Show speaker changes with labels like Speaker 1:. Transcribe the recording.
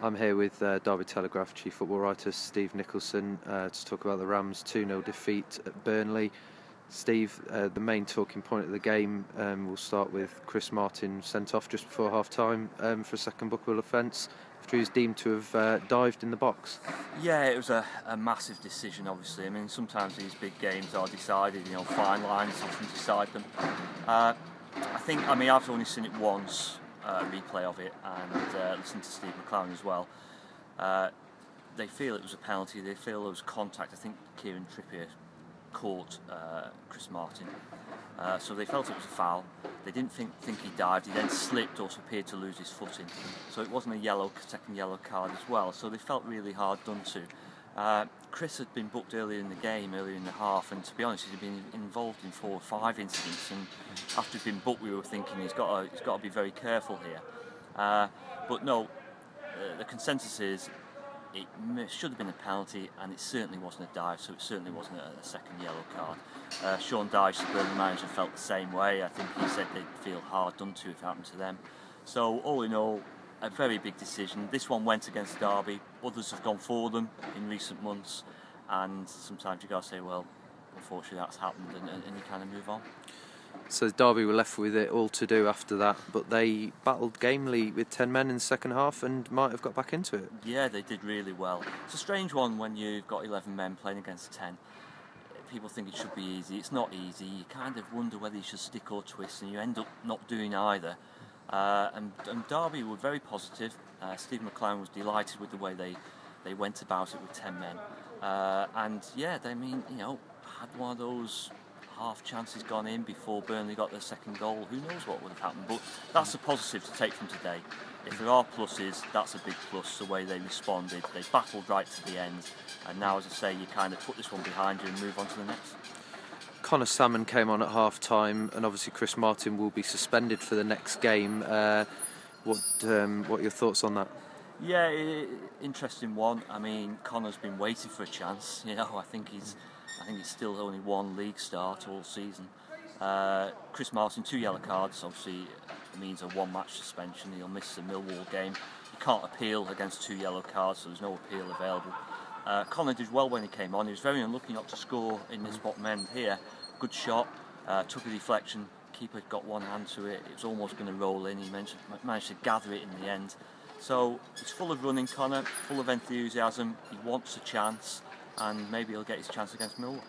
Speaker 1: I'm here with Derby Telegraph Chief Football Writer Steve Nicholson to talk about the Rams' 2-0 defeat at Burnley. Steve, the main talking point of the game will start with Chris Martin sent off just before half-time for a second bookable offence after he was deemed to have dived in the box.
Speaker 2: Yeah, it was a massive decision, obviously. I mean, sometimes these big games are decided, fine lines often decide them. I've only seen it once, a replay of it, and listened to Steve McClaren as well. They feel it was a penalty, they feel it was contact. I think Kieran Trippier caught Chris Martin, so they felt it was a foul. They didn't think he dived. He then slipped or appeared to lose his footing, so it wasn't a second yellow card as well, so they felt really hard done to. Chris had been booked earlier in the game, earlier in the half, and to be honest, he'd been involved in 4 or 5 incidents, and after he'd been booked we were thinking he's got to be very careful here. But no, the consensus is it should have been a penalty, and it certainly wasn't a dive, so it certainly wasn't a second yellow card. Sean Dyche, the Burnley manager, felt the same way. I think he said they'd feel hard done to if it happened to them. So all in all, a very big decision. This one went against Derby. Others have gone for them in recent months, and sometimes you got to say, well, unfortunately that's happened, and you kind of move on.
Speaker 1: So Derby were left with it all to do after that, but they battled gamely with 10 men in the second half and might have got back into it.
Speaker 2: Yeah, they did really well. It's a strange one when you've got 11 men playing against 10. People think it should be easy. It's not easy. You kind of wonder whether you should stick or twist, and you end up not doing either. And Derby were very positive. Steve McClaren was delighted with the way they went about it with 10 men. And yeah, had one of those half chances gone in before Burnley got their second goal, who knows what would have happened. But that's a positive to take from today. If there are pluses, that's a big plus, the way they responded. They battled right to the end, and now, as I say, you kind of put this one behind you and move on to the next.
Speaker 1: Connor Salmon came on at half-time, and obviously Chris Martin will be suspended for the next game. What are your thoughts on that?
Speaker 2: Yeah, interesting one. I mean, Connor's been waiting for a chance. I think it's still only one league start all season. Chris Martin, 2 yellow cards, obviously means a 1-match suspension. He'll miss the Millwall game. You can't appeal against 2 yellow cards, so there's no appeal available. Connor did well when he came on. He was very unlucky not to score in this bottom end here. Good shot, took a deflection. Keeper got one hand to it. It was almost going to roll in. He managed to gather it in the end. So he's full of running, Connor, full of enthusiasm. He wants a chance, and maybe he'll get his chance against Millwall.